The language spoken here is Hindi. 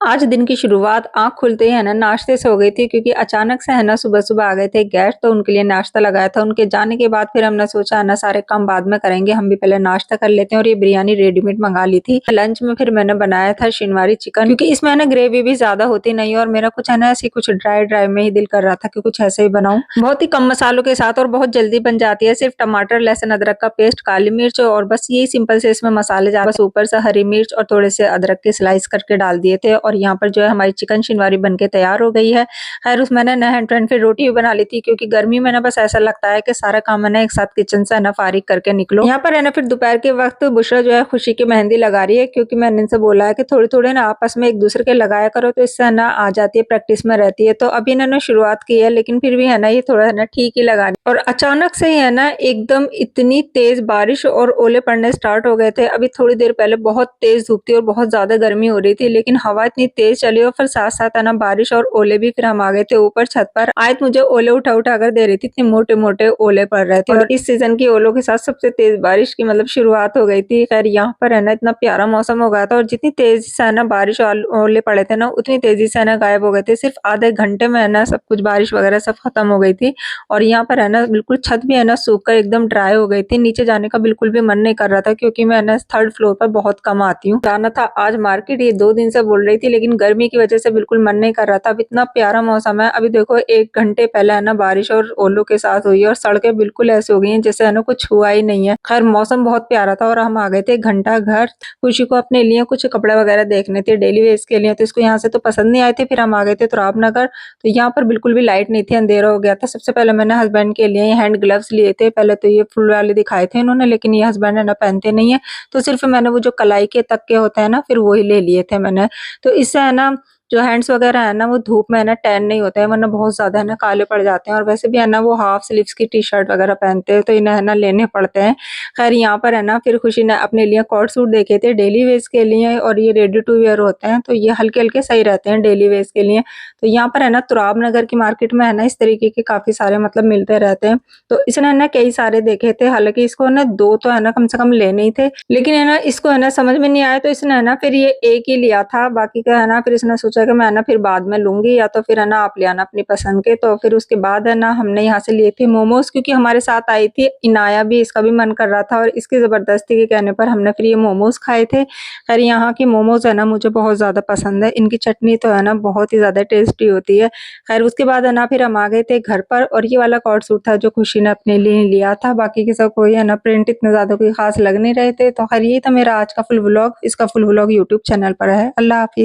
आज दिन की शुरुआत आँख खुलते ही है ना नाश्ते से हो गई थी क्योंकि अचानक से है ना सुबह-सुबह आ गए थे गेस्ट तो उनके लिए नाश्ता लगाया था। उनके जाने के बाद फिर हमने सोचा है ना सारे काम बाद में करेंगे, हम भी पहले नाश्ता कर लेते हैं और ये बिरयानी रेडीमेड मँगा ली थी। लंच में फिर मैंने बनाया था शनिवारी चिकन क्योंकि इसमें है ना ग्रेवी भी ज़्यादा होती नहीं है और मेरा कुछ है ना ऐसे कुछ ड्राई-ड्राई में ही दिल कर रहा था कि कुछ ऐसे ही बनाऊँ। बहुत ही कम मसालों के साथ और बहुत जल्दी बन जाती है। सिर्फ टमाटर, लहसुन, अदरक का पेस्ट, काली मिर्च और बस यही सिंपल से इसमें मसाले बस ऊपर से हरी मिर्च और थोड़े से अदरक के स्लाइस करके डाल दिए थे और यहाँ पर जो है हमारी चिकन शनिवारी बनके तैयार हो गई है। खैर उसमें ना हैंड टू हैंड फिर रोटी भी बना ली थी क्योंकि गर्मी में ना बस ऐसा लगता है कि सारा काम है ना एक साथ किचन से है ना फारिग करके निकलो। यहाँ पर है ना फिर दोपहर के वक्त बुशरा जो है खुशी की मेहंदी लगा रही है क्योंकि मैंने इनसे बोला है कि थोड़ी-थोड़ी ना आपस में एक दूसरे के लगाया करो तो इससे है ना आ जाती है प्रैक्टिस में रहती है। तो अभी इन्होंने शुरुआत की है लेकिन फिर भी है ना ये थोड़ा है ना ठीक ही लगा रही और अचानक से ही है ना एकदम इतनी तेज बारिश और ओले पड़ने स्टार्ट हो गए थे। अभी थोड़ी देर पहले बहुत तेज धूप थी और बहुत ज़्यादा गर्मी हो रही थी लेकिन हवा इतनी तेज चली और फिर साथ-साथ है ना बारिश और ओले भी फिर हम आ गए थे ऊपर छत पर। आयत मुझे ओले उठा-उठा कर दे रही थी, इतने मोटे-मोटे ओले पड़ रहे थे और इस सीज़न की ओलों के साथ सबसे तेज बारिश की मतलब शुरुआत हो गई थी। खैर यहाँ पर है ना इतना प्यारा मौसम हो गया था और जितनी तेज़ी से है ना बारिश और ओले पड़े थे ना उतनी तेज़ी से है ना गायब हो गए थे। सिर्फ आधे घंटे में है ना सब कुछ बारिश वगैरह सब खत्म हो गई थी और यहाँ पर है ना बिल्कुल छत भी है ना सूख कर एकदम ड्राई हो गई थी। नीचे जाने का बिल्कुल भी मन नहीं कर रहा था क्योंकि मैं ना थर्ड फ्लोर पर बहुत कम आती हूँ। जाना था आज मार्केट ये 2 दिन से बोल रही थी लेकिन गर्मी की वजह से बिल्कुल मन नहीं कर रहा था। अब इतना प्यारा मौसम है, अभी देखो 1 घंटे पहले है ना बारिश और ओलों के साथ हुई है और सड़कें बिल्कुल ऐसी हो गई हैं जैसे है ना कुछ हुआ ही नहीं है। खैर मौसम बहुत प्यारा था और हम आ गए थे घंटा घर। खुशी को अपने लिए कुछ कपड़े वगैरह देखने थे डेली वेयर्स के लिए तो इसको यहाँ से तो पसंद नहीं आए थे। फिर हम आ गए थे तुराब नगर तो यहाँ पर बिल्कुल भी लाइट नहीं थी, अंधेरा हो गया था। सबसे पहले मैंने हस्बैंड के लिए हैंड ग्लव्स लिए थे। पहले तो ये फुल वाले दिखाए थे इन्होंने लेकिन ये हस्बैंड है ना पहनते नहीं है। तो सिर्फ मैंने वो जो कलाई के तक्के होते हैं ना फिर वही ले लिए थे मैंने। तो इससे है ना जो हैंड्स वगैरह है ना वो धूप में है ना टैन नहीं होते हैं वरना बहुत ज़्यादा है ना काले पड़ जाते हैं और वैसे भी है ना वो हाफ स्लीव्स की टी-शर्ट वगैरह पहनते हैं तो इन्हें है ना लेने पड़ते हैं। खैर यहाँ पर है ना फिर खुशी ने अपने लिए कोट सूट देखे थे डेली वेयर्स के लिए और ये रेडी टू वियर होते हैं तो ये हल्के-हल्के सही रहते हैं डेली वेयर्स के लिए। तो यहाँ पर है ना तुराब नगर की मार्केट में है ना इस तरीके के काफ़ी सारे मतलब मिलते रहते हैं। तो इसने है ना कई सारे देखे थे हालाँकि इसको ना 2 तो है ना कम से कम लेने ही थे। लेकिन है ना इसको है ना समझ में नहीं आया तो इसने है ना फिर ये एक ही लिया था बाकी का है ना फिर इसने सोचा कि मैं ना फिर बाद में लूँगी या तो फिर है ना आप ले आना अपनी पसंद के। तो फिर उसके बाद है ना हमने यहाँ से लिए थे मोमोज़ क्योंकि हमारे साथ आई थी इनाया भी, इसका भी मन कर रहा था और इसकी ज़बरदस्ती के कहने पर हमने फिर ये मोमोज़ खाए थे। खैर यहाँ की मोमोज़ है ना मुझे बहुत ज़्यादा पसंद है, इनकी चटनी तो है ना बहुत ही ज़्यादा टेस्टी होती है। खैर उसके बाद है ना फिर हम आ गए थे घर पर और ये वाला कोट सूट था जो खुशी ने अपने लिए लिया था। बाकी के सब कोई है ना प्रिंट इतने ज़्यादा कोई ख़ास लग नहीं रहे थे। तो खैर यही था मेरा आज का फुल व्लॉग, इसका फुल व्लॉग यूट्यूब चैनल पर है। अल्लाह हाफ़िज़।